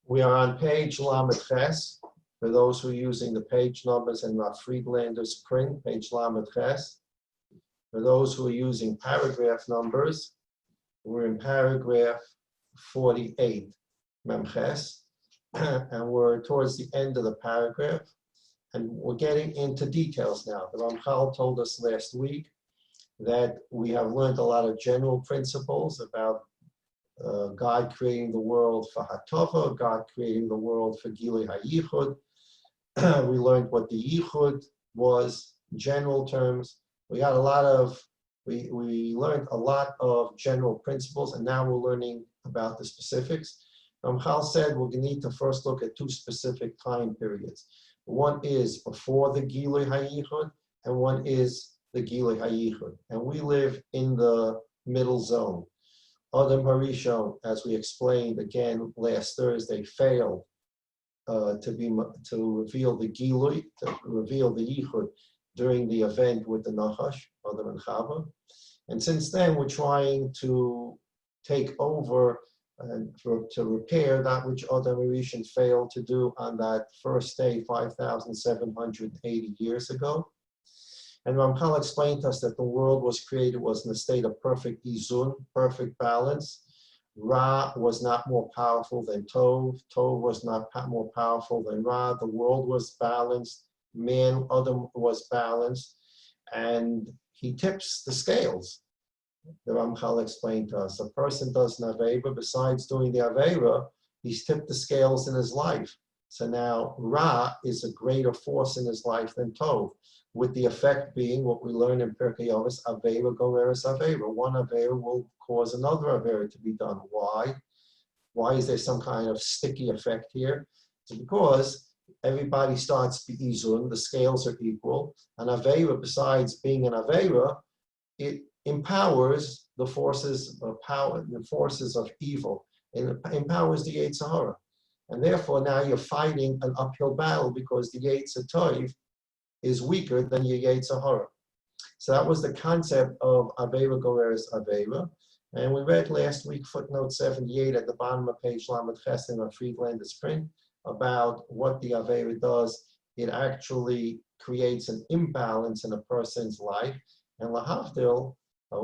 We are on page Lamed Ches. For those who are using the page numbers in our Friedlander's print, page Lamed Ches. For those who are using paragraph numbers, we're in paragraph 48, Memches, and we're towards the end of the paragraph, and we're getting into details now. The Ramchal told us last week that we have learned a lot of general principles about God creating the world for Hatova, God creating the world for Gilui HaYichud. We learned what the Yichud was, general terms. We learned a lot of general principles, and now we're learning about the specifics. Ramchal said we're going to need to first look at two specific time periods. One is before the Gilui HaYichud, and one is the Gilui HaYichud. And we live in the middle zone. Adam Harishon, as we explained again last Thursday, failed to reveal the Gilui, to reveal the Yichud during the event with the Nachash, Adam and Chava. And since then, we're trying to take over and to repair that which Adam Harishon failed to do on that first day, 5,780 years ago. And Ramchal explained to us that the world was created, was in a state of perfect izun, perfect balance. Ra was not more powerful than Tov. Tov was not more powerful than Ra. The world was balanced. Man, Adam was balanced. And he tips the scales. The Ramchal explained to us. A person does an Aveira. Besides doing the Aveira, he's tipped the scales in his life. So now Ra is a greater force in his life than Tov, with the effect being what we learn in Pirkei Avos, Aveira goreres Aveira. One Aveira will cause another Aveira to be done. Why? Why is there some kind of sticky effect here? It's because everybody starts be'izun, the scales are equal, and Aveira, besides being an Aveira, it empowers the forces of power, the forces of evil. It empowers the Yetzer Hara. And therefore now you're fighting an uphill battle because the Yetzer Tov is weaker than your Yetzer Hara. So that was the concept of Aveira goreres Aveira. And we read last week footnote 78 at the bottom of page Lamed Ches in our Friedlander's print about what the Aveira does. It actually creates an imbalance in a person's life. And lahavdil, a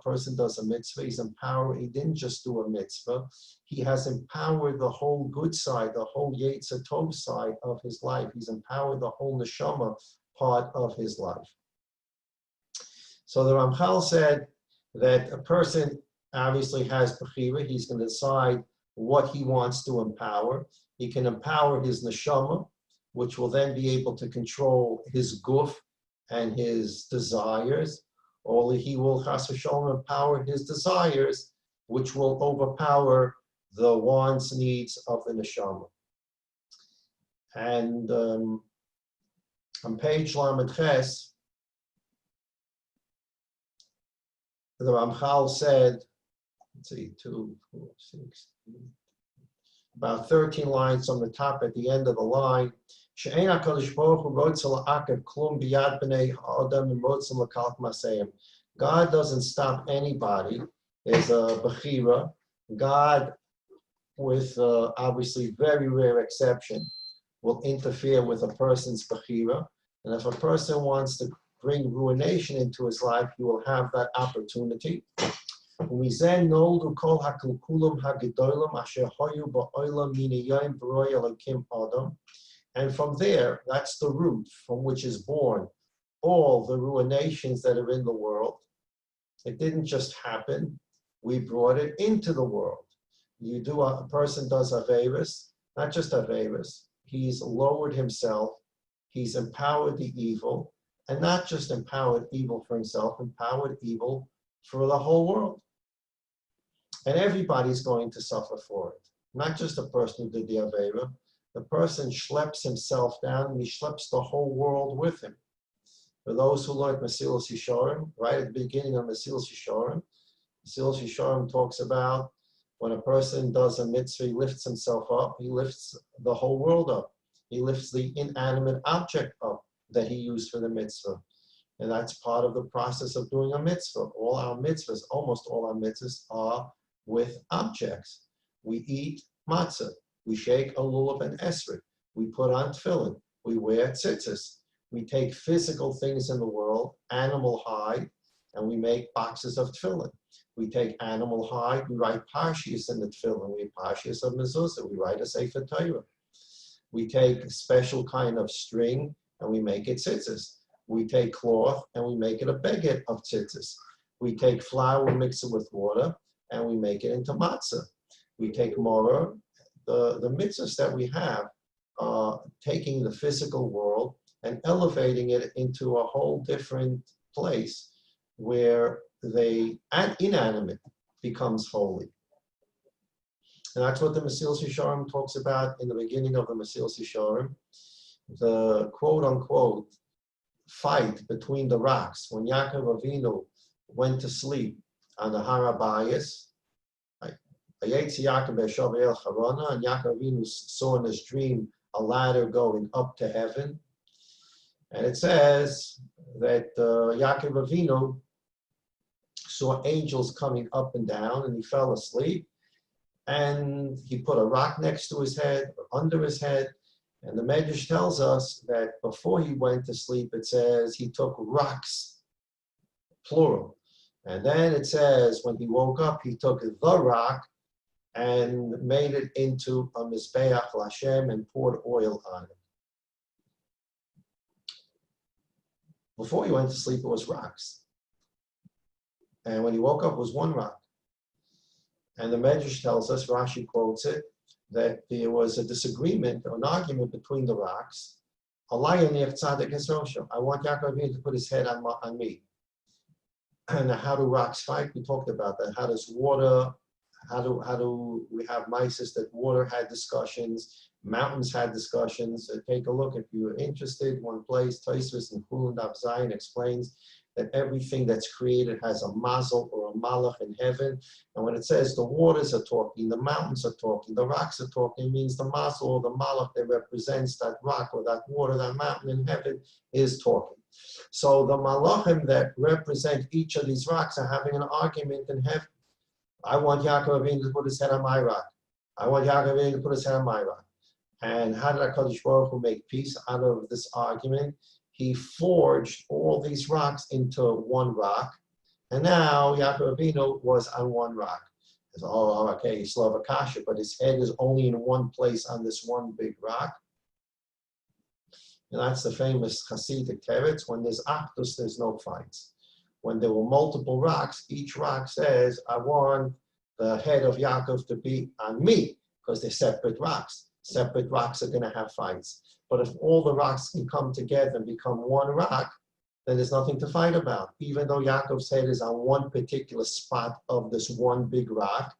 person does a mitzvah, he's empowered. He didn't just do a mitzvah, he has empowered the whole good side, the whole Yetzer Tov side of his life. He's empowered the whole neshama part of his life. So the Ramchal said that a person obviously has bechira. He's going to decide what he wants to empower. He can empower his neshama, which will then be able to control his guf and his desires, or he will chas v'sholom empower his desires, which will overpower the wants, needs of the neshama. And on page Lamed Ches, the Ramchal said, let's see, 2, 4, 6, about 13 lines on the top at the end of the line. God doesn't stop anybody. There's a bechira. God, with obviously very rare exception, will interfere with a person's bechira. And if a person wants to bring ruination into his life, he will have that opportunity. And from there, that's the root from which is born all the ruinations that are in the world. It didn't just happen. We brought it into the world. A person does Averis, not just Averis. He's lowered himself. He's empowered the evil, and not just empowered evil for himself, empowered evil for the whole world. And everybody's going to suffer for it. Not just the person who did the Aveira. The person schleps himself down, and he schleps the whole world with him. For those who learned Mesilas Yesharim, right at the beginning of Mesilas Yesharim talks about when a person does a mitzvah, he lifts himself up, he lifts the whole world up. He lifts the inanimate object up that he used for the mitzvah. And that's part of the process of doing a mitzvah. All our mitzvahs, almost all our mitzvahs, are with objects. We eat matzah. We shake a lulav and esrog. We put on tefillin. We wear tzitzis. We take physical things in the world, animal hide, and we make boxes of tefillin. We take animal hide, we write parshias in the tefillin. We parshias of mezuzah. We write a sefer Torah. We take a special kind of string and we make it tzitzis. We take cloth and we make it a beged of tzitzis. We take flour, we mix it with water, and we make it into matzah. We take morah, the mitzvahs that we have, taking the physical world and elevating it into a whole different place where the inanimate becomes holy. And that's what the Mesilas Yesharim talks about in the beginning of the Mesilas Yesharim, the quote-unquote fight between the rocks. When Yaakov Avinu went to sleep on the Har Habayis, and Yaakov Avinu saw in his dream a ladder going up to heaven. And it says that Yaakov Avinu saw angels coming up and down, and he fell asleep. And he put a rock next to his head, or under his head. And the Medrash tells us that before he went to sleep, it says he took rocks, plural. And then it says when he woke up, he took the rock and made it into a mizbeach l'Hashem and poured oil on it. Before he went to sleep, it was rocks. And when he woke up, it was one rock. And the Medrash tells us, Rashi quotes it, that there was a disagreement or an argument between the rocks. I want Yaakov Avinu to put his head on me. And how do rocks fight? We talked about that. How does water, how do we have mices that water had discussions, mountains had discussions. Take a look if you're interested. One place, Tosfos in Chulin Daf Zayin explains that everything that's created has a mazel or a malach in heaven. And when it says the waters are talking, the mountains are talking, the rocks are talking, it means the mazel or the malach that represents that rock or that water, that mountain in heaven is talking. So the malachim that represent each of these rocks are having an argument in heaven. I want Yaakov Avinu to put his head on my rock. I want Yaakov Avinu to put his head on my rock. And how did HaKadosh Baruch Hu make peace out of this argument? He forged all these rocks into one rock, and now Yaakov Avinu was on one rock. Says, oh, okay, he's still have a kasha, but his head is only in one place on this one big rock. And that's the famous Hasidic teretz. When there's achdus, there's no fights. When there were multiple rocks, each rock says, I want the head of Yaakov to be on me, because they're separate rocks. Separate rocks are going to have fights. But if all the rocks can come together and become one rock, then there's nothing to fight about. Even though Yaakov's head is on one particular spot of this one big rock,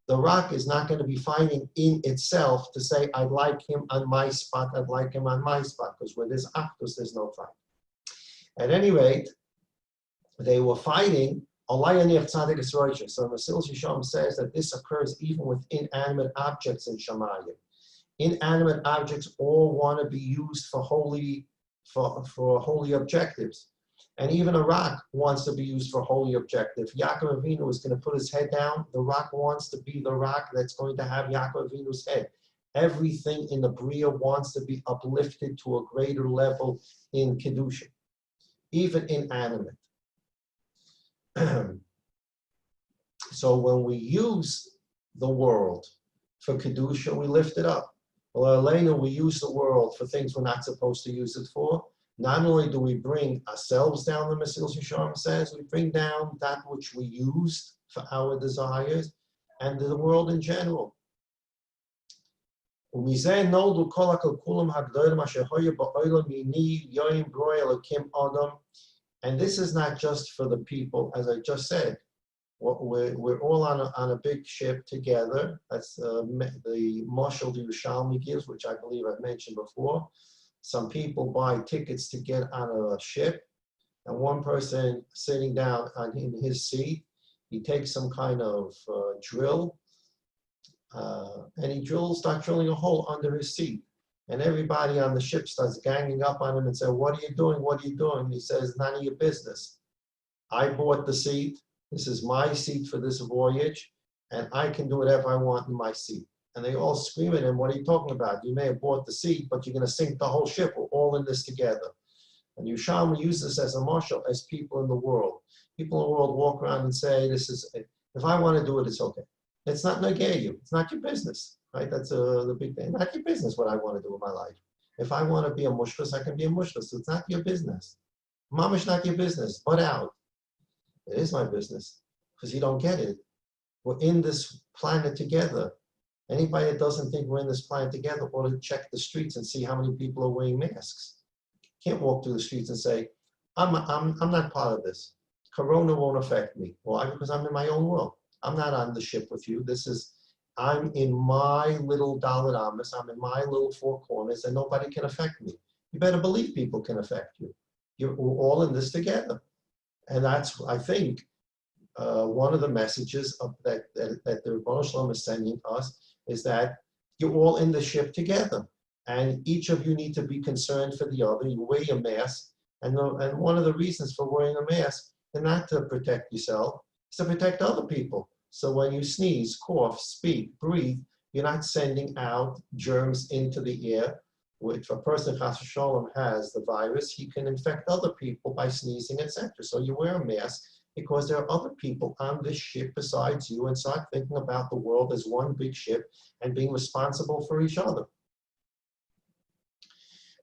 the rock is not going to be fighting in itself to say, I'd like him on my spot, I'd like him on my spot, because where there's achdus, there's no fight. At any rate, they were fighting. So Mesilas Yesharim says that this occurs even with inanimate objects in Shamayim. Inanimate objects all want to be used for holy objectives. And even a rock wants to be used for holy objective. Yaakov Avinu is going to put his head down. The rock wants to be the rock that's going to have Yaakov Avinu's head. Everything in the Bria wants to be uplifted to a greater level in Kedusha, even inanimate. So when we use the world for Kedusha, we lift it up. Well, Elena, we use the world for things we're not supposed to use it for. Not only do we bring ourselves down, the Mesilas Yesharim says, we bring down that which we used for our desires and the world in general. And this is not just for the people, as I just said. We're all on a big ship together. That's the Mashal Yerushalmi gives, which I believe I've mentioned before. Some people buy tickets to get on a ship, and one person sitting down in his seat, he takes some kind of drill, and he starts drilling a hole under his seat. And everybody on the ship starts ganging up on him and say, what are you doing? What are you doing? He says, none of your business. I bought the seat. This is my seat for this voyage. and I can do whatever I want in my seat. And they all scream at him, what are you talking about? You may have bought the seat, but you're going to sink the whole ship. We're all in this together. And Yerushalmi use this as a marshal, as people in the world. People in the world walk around and say, this is, if I want to do it, it's okay. It's not negay you. It's not your business, right? That's the big thing. Not your business what I want to do with my life. If I want to be a mushkas, I can be a mushkas. It's not your business. Mama's not your business. Butt out. It is my business because you don't get it. We're in this planet together. Anybody that doesn't think we're in this planet together ought to check the streets and see how many people are wearing masks. You can't walk through the streets and say, I'm not part of this. Corona won't affect me. Why? Because I'm in my own world. I'm not on the ship with you. I'm in my little Dalit Amos. I'm in my little four corners, and nobody can affect me. You better believe people can affect you. We're all in this together. And that's, I think, one of the messages that the Rebbeinu Shalom is sending us is that you're all in the ship together. And each of you need to be concerned for the other. You wear your mask. And one of the reasons for wearing a mask is not to protect yourself, it's to protect other people. So when you sneeze, cough, speak, breathe, you're not sending out germs into the air. If a person, Chas v'Sholom, has the virus, he can infect other people by sneezing, etc. So you wear a mask because there are other people on this ship besides you, and start thinking about the world as one big ship and being responsible for each other.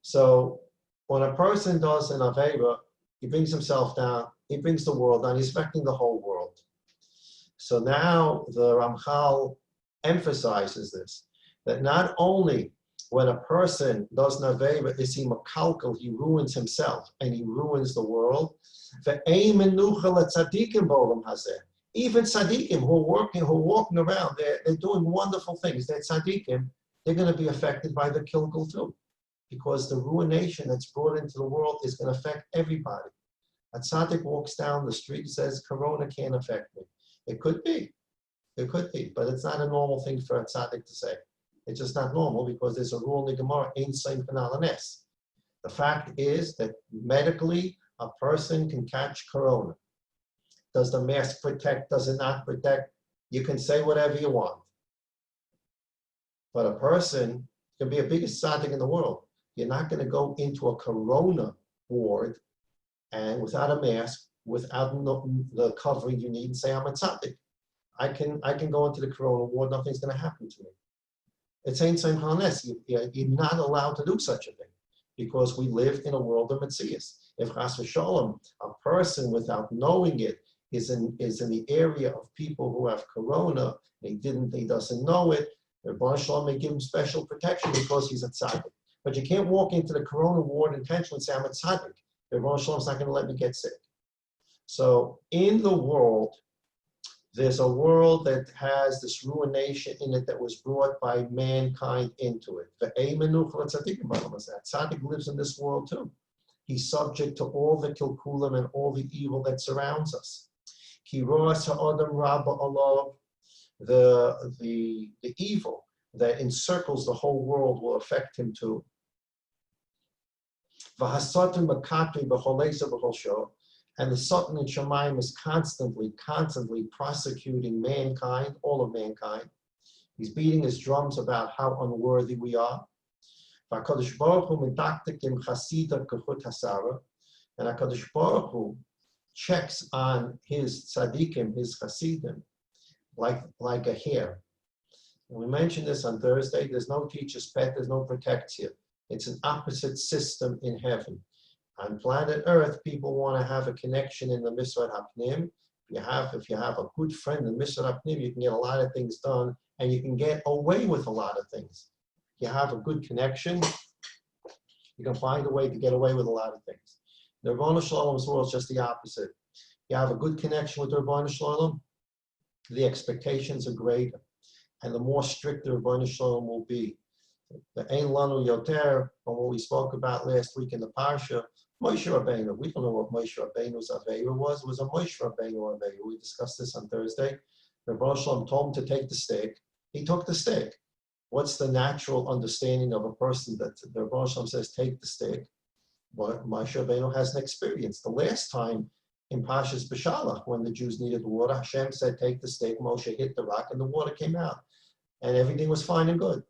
So when a person does an Avera, he brings himself down, he brings the world down, he's affecting the whole world. So now the Ramchal emphasizes this, that not only when a person does an Avera is he makalkel, he ruins himself and he ruins the world. Even tzaddikim who are walking around, they're doing wonderful things. They're tzaddikim, they're going to be affected by the kilkel too, because the ruination that's brought into the world is going to affect everybody. A tzaddik walks down the street and says, Corona can't affect me. It could be, but it's not a normal thing for a tzaddik to say. It's just not normal because there's a rule in the Gemara, ein soim penalanes. The fact is that medically, a person can catch Corona. Does the mask protect? Does it not protect? You can say whatever you want. But a person can be the biggest tzaddik in the world. You're not going to go into a Corona ward and without a mask, without the covering you need, and say, I'm a tzaddik. I can go into the Corona ward, nothing's going to happen to me. It's ain't saying harness. You're not allowed to do such a thing because we live in a world of Metzias. If Chas v'Sholom, a person without knowing it, is in the area of people who have Corona, he doesn't know it, the Rebbeinu Shalom may give him special protection because he's a tzaddik. But you can't walk into the Corona ward intentionally and say, I'm a tzaddik. The Rebbeinu Shalom's not going to let me get sick. So in the world, there's a world that has this ruination in it that was brought by mankind into it. The tzaddik lives in this world too. He's subject to all the kilkulim and all the evil that surrounds us. The evil that encircles the whole world will affect him too. And the Satan in Shemayim is constantly prosecuting mankind, all of mankind. He's beating his drums about how unworthy we are. And HaKadosh Baruch Hu checks on his tzaddikim, his chassidim, like a hair. And we mentioned this on Thursday. There's no teacher's pet, there's no protect here. It's an opposite system in heaven. On planet Earth, people want to have a connection in the Misrat Hapnim. If you have a good friend in Misrat Hapnim, you can get a lot of things done, and you can get away with a lot of things. If you have a good connection, you can find a way to get away with a lot of things. The Rebbeinu Shalom's world is just the opposite. You have a good connection with the Rebbeinu Shalom, the expectations are greater, and the more strict the Rebbeinu Shalom will be. The Ein Lanu Yoter, from what we spoke about last week in the Parsha, Moshe Rabbeinu. We don't know what Moshe Rabbeinu's Aveira was. It was a Moshe Rabbeinu Aveira. We discussed this on Thursday. The Rebbeinu Shalom told him to take the stick. He took the stick. What's the natural understanding of a person that the Rebbeinu Shalom says, take the stick? But Moshe Rabbeinu has an experience. The last time in Pashas B'Shalach, when the Jews needed water, Hashem said, take the stick, Moshe hit the rock, and the water came out. And everything was fine and good.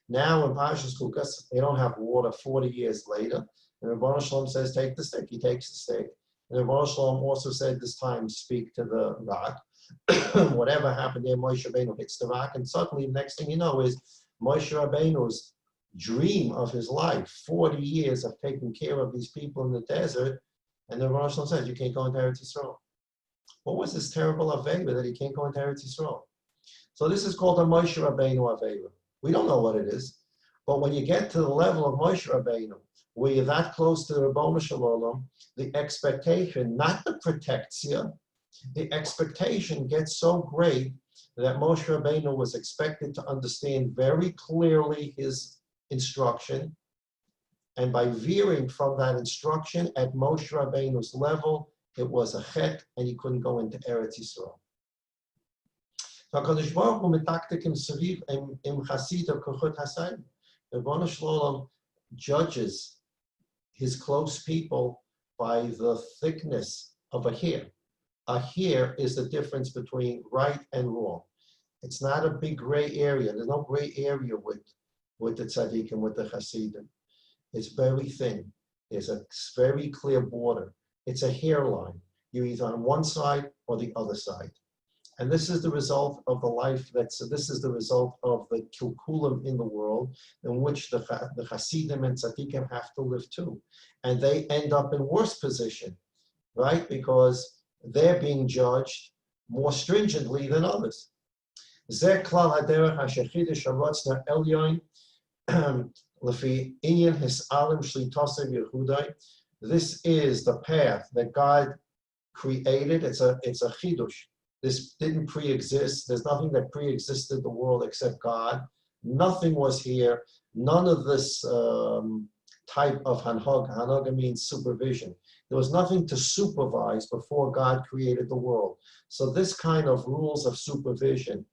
Now in Pashas Chukas, they don't have water 40 years later. And Rebbeinu Shalom says, take the stick. He takes the stick. And Rebbeinu Shalom also said this time, speak to the rock. Whatever happened there, Moshe Rabbeinu hits the rock. And suddenly, the next thing you know is Moshe Rabbeinu's dream of his life, 40 years of taking care of these people in the desert. And the Rebbeinu Shalom says, you can't go into Eretz Yisrael. What was this terrible Aveda that he can't go into Eretz Yisrael? So this is called a Moshe Rabbeinu Aveda. We don't know what it is. But when you get to the level of Moshe Rabbeinu, where you're that close to the Rebbeinu Shalom, the expectation, not the protectia, the expectation gets so great that Moshe Rabbeinu was expected to understand very clearly his instruction. And by veering from that instruction at Moshe Rabbeinu's level, it was a chet, and he couldn't go into Eretz Yisrael. HaKadosh Baruch Hu metaktik im sariv im chasidav kochot hasayim. The Rebbeinu Shalom judges his close people by the thickness of a hair. A hair is the difference between right and wrong. It's not a big gray area. There's no gray area with the tzaddikim, with the chasidim. It's very thin. There's a very clear border. It's a hairline. You're either on one side or the other side. And this is the result of the life this is the result of the kilkulim in the world in which the Hasidim and Tzaddikim have to live too. And they end up in worse position, right? Because they're being judged more stringently than others. This is the path that God created. It's a chidush. This didn't pre-exist. There's nothing that pre-existed the world except God. Nothing was here. None of this type of hanhag. Hanhag means supervision. There was nothing to supervise before God created the world. So this kind of rules of supervision,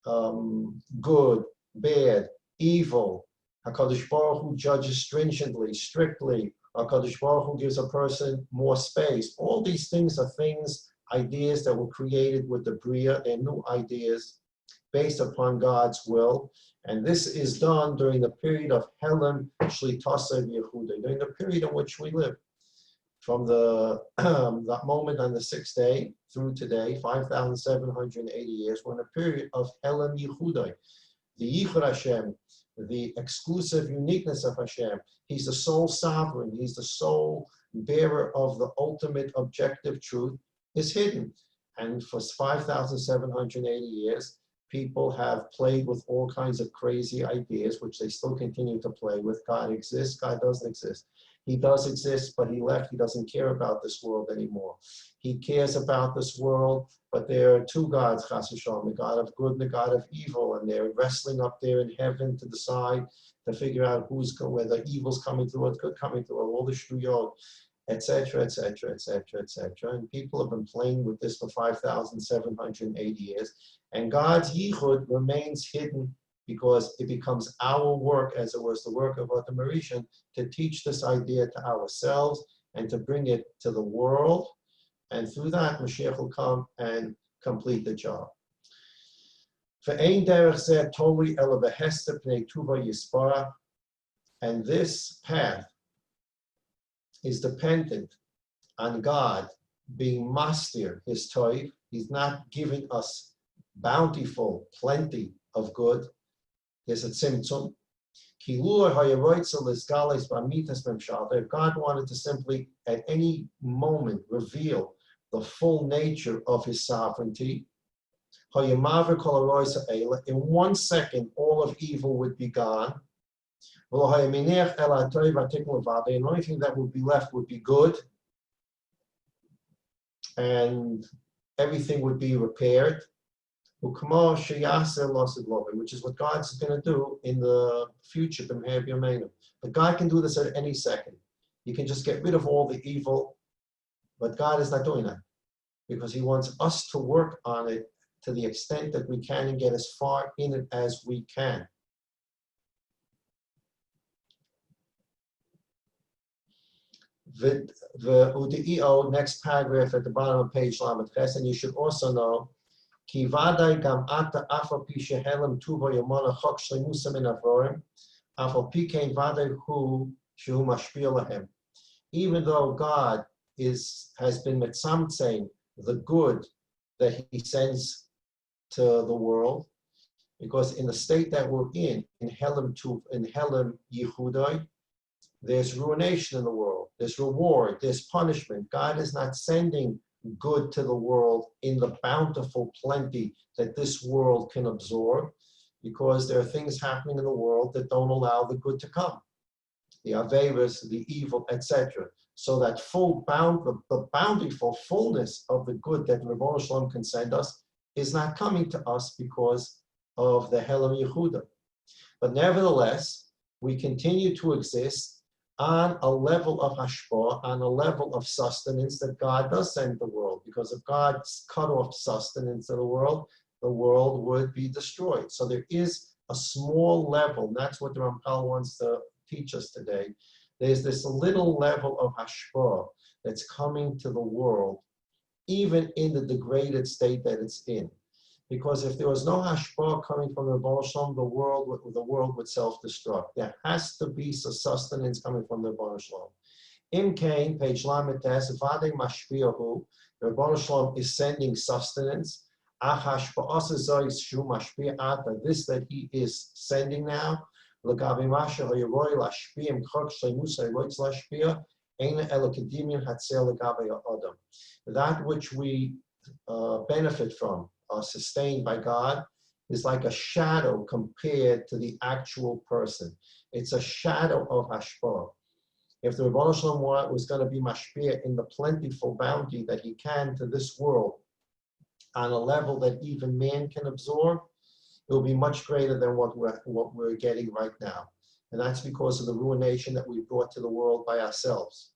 good, bad, evil, HaKadosh Baruch Hu judges stringently, strictly. HaKadosh Baruch Hu gives a person more space. All these things are ideas that were created with the Bria. They're new ideas based upon God's will. And this is done during the period of Helem, Shlitasa, Yehuda, during the period in which we live. From that moment on the sixth day through today, 5,780 years, we're in a period of Helem Yehuda. The Yichud Hashem, the exclusive uniqueness of Hashem. He's the sole sovereign. He's the sole bearer of the ultimate objective truth, is hidden. And for 5,780 years, people have played with all kinds of crazy ideas, which they still continue to play with. God exists, God doesn't exist. He does exist, but he left. He doesn't care about this world anymore. He cares about this world, but there are two gods, Chas v'Shalom, the God of good and the God of evil, and they're wrestling up there in heaven to decide, to figure out whether evil's coming through or good coming through, all the shtuyot, etc., etc., etc., etc. And people have been playing with this for 5,780 years. And God's yichud remains hidden because it becomes our work, as it was the work of Adam Marishan, to teach this idea to ourselves and to bring it to the world. And through that, Mashiach will come and complete the job. And this path is dependent on God being mastir, his toiv. He's not giving us bountiful, plenty of good. There's a tzimtzum. If God wanted to simply at any moment reveal the full nature of his sovereignty, in 1 second all of evil would be gone. And the only thing that would be left would be good, and everything would be repaired, which is what God's going to do in the future. But God can do this at any second. He can just get rid of all the evil, but God is not doing that because he wants us to work on it to the extent that we can and get as far in it as we can. The UDEO, next paragraph at the bottom of page Lamed Ches, and you should also know, Ki vadai gam ata afal pi shehelem tuvo yomona chok shlemusa min avroim, afal pi kein vadai hu shehu mashpil lahem. Even though God has been mitzamtzein the good that He sends to the world, because in the state that we're in Helem Yehudai, there's ruination in the world, there's reward, there's punishment. God is not sending good to the world in the bountiful plenty that this world can absorb, because there are things happening in the world that don't allow the good to come. The Averas, the evil, etc. So that the bountiful fullness of the good that Rebbeinu Shalom can send us is not coming to us because of the Helem Yehuda. But nevertheless, we continue to exist on a level of hashpah, on a level of sustenance that God does send the world. Because if God cut off sustenance to the world would be destroyed. So there is a small level, and that's what the Ramchal wants to teach us today. There's this little level of hashpah that's coming to the world, even in the degraded state that it's in. Because if there was no hashpah coming from the Rebbeinu Shalom, the world would self-destruct. There has to be some sustenance coming from the Rebbeinu Shalom. Im Kain, page Lamed Tes, Vadei Mashpiahu, the Rebbeinu Shalom is sending sustenance. Ach hashpa'asa zois shu mashpia ata, this that He is sending now. L'gavi masha hoyeroi lashpia imchok shleimusa roitz lashpia eina elokadimian hatzel l'gavi adam. That which we benefit from, are sustained by God, is like a shadow compared to the actual person. It's a shadow of hashpah. If the Rebbeinu Shalom was going to be mashpia in the plentiful bounty that He can to this world on a level that even man can absorb, it will be much greater than what we're getting right now. And that's because of the ruination that we brought to the world by ourselves.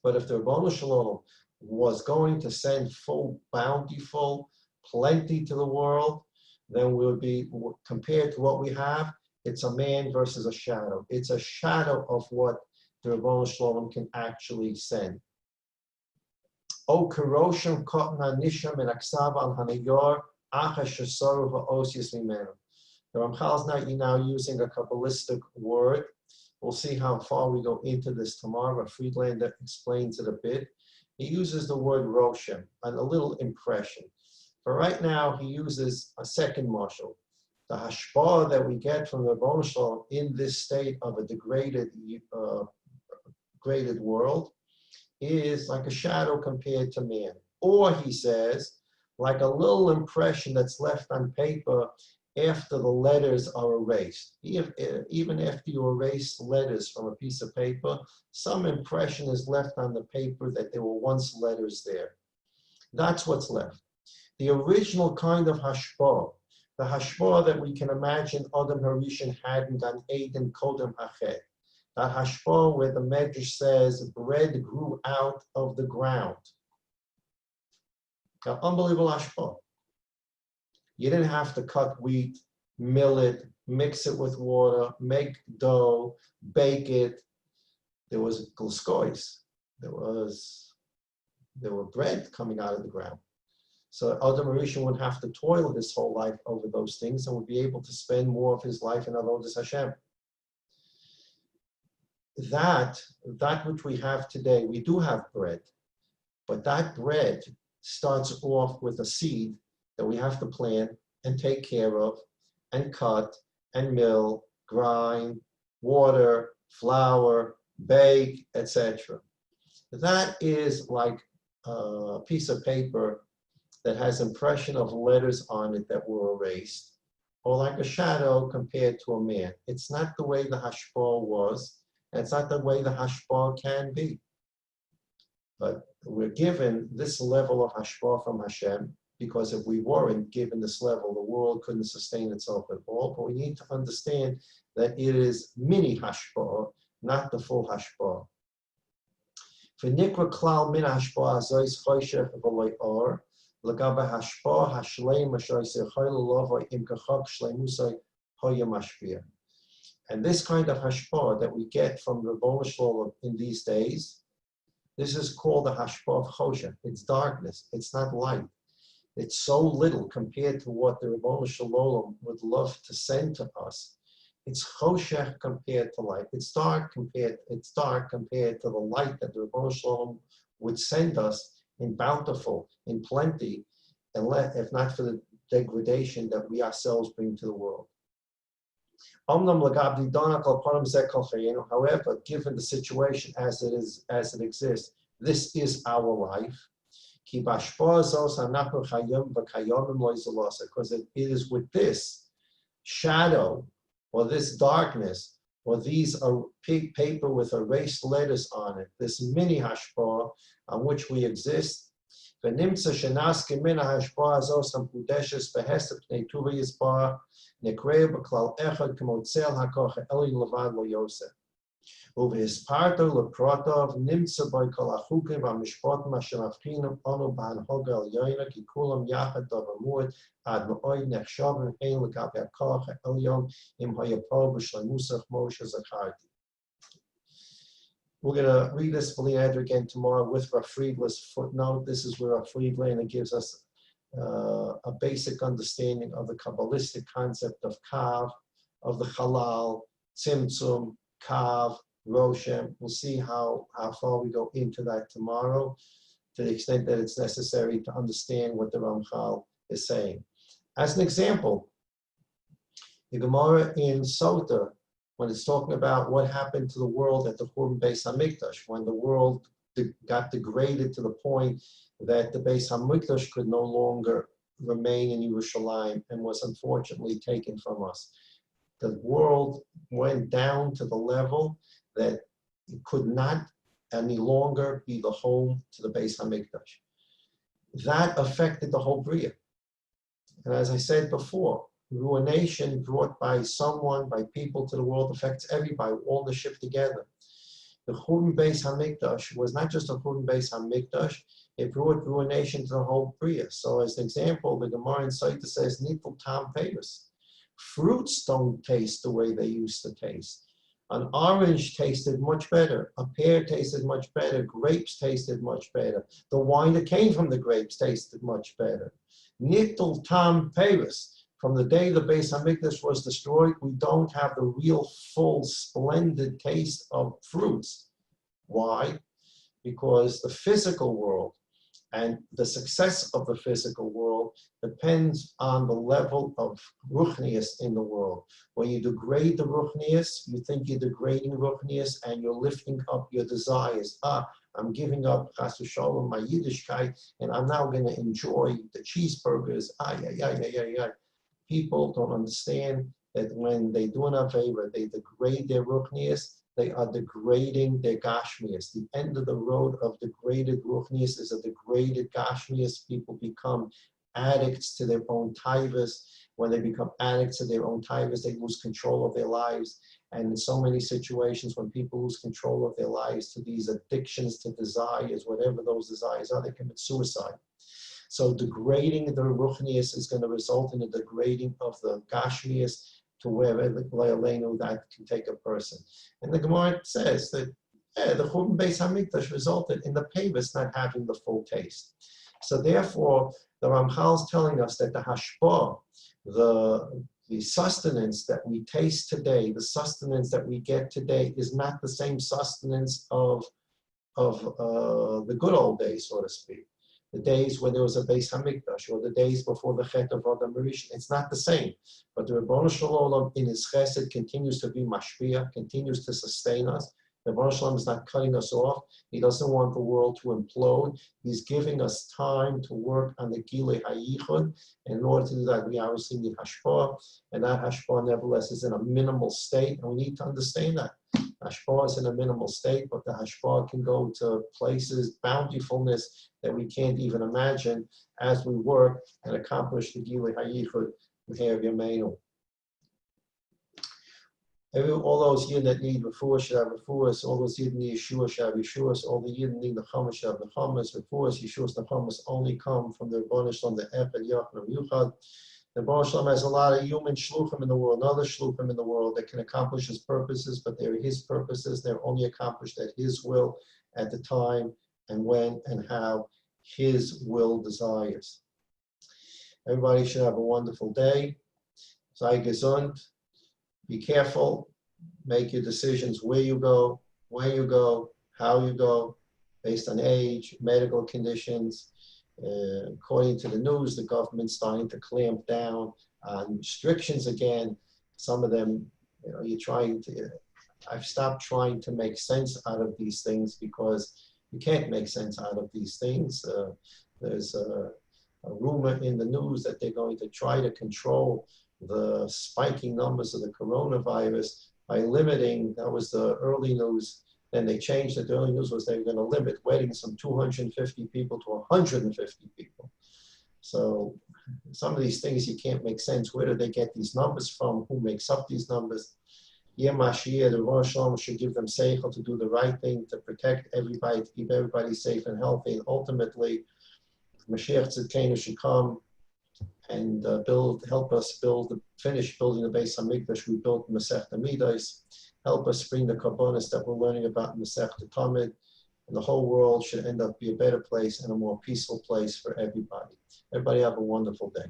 But if the Rebbeinu Shalom was going to send full, bountiful, plenty to the world, then we'll be, compared to what we have, it's a man versus a shadow. It's a shadow of what the Rebbeinu Shalom can actually send. O Keroshim Kotna Nisham and Aksav al Hanayor, Achashasoru Ha'osius Mimenu. The Ramchal is now using a Kabbalistic word. We'll see how far we go into this tomorrow. Friedlander explains it a bit. He uses the word Roshem, and a little impression. But right now, he uses a second mashal. The hashpah that we get from the Rebbeinu Shalom in this state of a degraded world is like a shadow compared to man. Or, he says, like a little impression that's left on paper after the letters are erased. Even after you erase letters from a piece of paper, some impression is left on the paper that there were once letters there. That's what's left. The original kind of hashpah, the hashpah that we can imagine Adam Harishon had in Gan Eden Kodem Hachet, that hashpah where the Medrash says bread grew out of the ground. An unbelievable hashpah. You didn't have to cut wheat, mill it, mix it with water, make dough, bake it. There was gluskois. There were bread coming out of the ground. So Adam Harishon would have to toil his whole life over those things and would be able to spend more of his life in Avodas Hashem. That which we have today, we do have bread, but that bread starts off with a seed that we have to plant and take care of and cut and mill, grind, water, flour, bake, etc. That is like a piece of paper that has impression of letters on it that were erased, or like a shadow compared to a man. It's not the way the hashpah was, and it's not the way the hashpah can be. But we're given this level of hashpah from Hashem, because if we weren't given this level, the world couldn't sustain itself at all. But we need to understand that it is mini hashpah, not the full hashpah. V'nikra klal min hashpah azois choshech v'loy or, l'gaba hashpah hashleim asher yisechoy l'lovay im kachak shleimusay hoya mashpia. And this kind of hashpah that we get from the Rebbeinu Shalom in these days This is called the hashpah of choshen. It's darkness. It's not light. It's so little compared to what the Ribono Shel Olam would love to send to us. It's choshech compared to light. It's dark compared to the light that the Ribono Shel Olam would send us in bountiful, in plenty, and if not for the degradation that we ourselves bring to the world. However, given the situation as it exists, this is our life. Because it is with this shadow, or this darkness, or these paper with erased letters on it, this mini hashpah on which we exist. ונמצא שנעסקים מן ההשפעה הזאת המקודשת בהסתר פני טובה יספר, נקרא בכלל אחד כמו צל הכוח העליון לבד לא יוסף. ובהספרתו לפרוטוב נמצא בו כל החוקים והמשפטים אשר מבחינים אנו בהנהגה העליונה, כי כולם יחד דבר מועד עד מאוד נחשבים הן לגבי הכוח העליון אם היה פה בשלמות כמו שזכרתי. We're going to read this B'li again tomorrow with Rav Friedler's footnote. This is where Rav Friedler gives us a basic understanding of the Kabbalistic concept of Kav, of the Halal, Tzimtzum, Kav, Roshem. We'll see how far we go into that tomorrow, to the extent that it's necessary to understand what the Ramchal is saying. As an example, the Gemara in Sota, when it's talking about what happened to the world at the Churban Beis Hamikdash, when the world got degraded to the point that the Beis Hamikdash could no longer remain in Yerushalayim and was unfortunately taken from us. The world went down to the level that it could not any longer be the home to the Beis Hamikdash. That affected the whole Bria. And as I said before, ruination brought by someone, by people to the world affects everybody, all the ship together. The Churban Beis Hamikdash was not just a Churban Beis Hamikdash, it brought ruination to the whole Bria. So as an example, the Gemara in Sota says, Nitul Tam Peiros. Fruits don't taste the way they used to taste. An orange tasted much better. A pear tasted much better. Grapes tasted much better. The wine that came from the grapes tasted much better. Nitul Tam Peiros. From the day the Beis Hamikdash was destroyed, we don't have the real, full, splendid taste of fruits. Why? Because the physical world and the success of the physical world depends on the level of ruchnius in the world. When you degrade the ruchnius, you think you're degrading ruchnius and you're lifting up your desires. I'm giving up chas v'sholom, my Yiddishkeit, and I'm now going to enjoy the cheeseburgers. People don't understand that when they do an avera, they degrade their ruchnius, they are degrading their gashmias. The end of the road of degraded ruchnius is a degraded gashmias. People become addicts to their own taivas. When they become addicts to their own taivas, they lose control of their lives. And in so many situations, when people lose control of their lives to these addictions, to desires, whatever those desires are, they commit suicide. So degrading the ruchnius is going to result in a degrading of the gashmius to wherever that can take a person. And the Gemara says that the Churban Beis Hamikdash resulted in the peiros not having the full taste. So therefore, the Ramchal is telling us that the hashpah, the sustenance that we taste today, the sustenance that we get today, is not the same sustenance of the good old days, so to speak. The days when there was a Beis Hamikdash, or the days before the Chet of Adam Rishon, it's not the same. But the Ribono Shel Olam in his chesed continues to be mashpia, continues to sustain us. The Ribono Shel Olam is not cutting us off. He doesn't want the world to implode. He's giving us time to work on the Gilei HaYichud. And in order to do that, we obviously need hashpah. And that hashpah, nevertheless, is in a minimal state. And we need to understand that. Hashpah is in a minimal state, but the hashpah can go to places, bountifulness that we can't even imagine as we work and accomplish the Gilei HaYichud Meher Yameinu. All those yidden that need refuah should have refuahs. All those yidden need Yeshua should have Yeshuas. All the yidden need Nechamas should have Nechamas. Refuahs, Yeshuas, Nechamas only come from the Ribono Shel Olam, the Echad Yachid Yuchad. The Ribono Shel Olam has a lot of human shluchim in the world, other shluchim in the world that can accomplish his purposes, but they're his purposes. They're only accomplished at his will at the time and when and how His will desires. Everybody should have a wonderful day. Sei gesund. Be careful. Make your decisions where you go, when you go, how you go, based on age, medical conditions. According to the news, the government's starting to clamp down on restrictions again. Some of them, I've stopped trying to make sense out of these things because you can't make sense out of these things. There's a rumor in the news that they're going to try to control the spiking numbers of the coronavirus by limiting, that was the early news, then they changed it. The early news was they were going to limit weddings from 250 people to 150 people. So some of these things you can't make sense. Where do they get these numbers from? Who makes up these numbers? Mashiach, the Rosh Hashanah should give them seichel to do the right thing, to protect everybody, to keep everybody safe and healthy. And ultimately, Mashiach Tzidkenu should come and help us finish building the Beis Hamikdash we built in Masechta Midos. Help us bring the Kabbanis that we're learning about in Masechta Tamid. And the whole world should end up be a better place and a more peaceful place for everybody. Everybody have a wonderful day.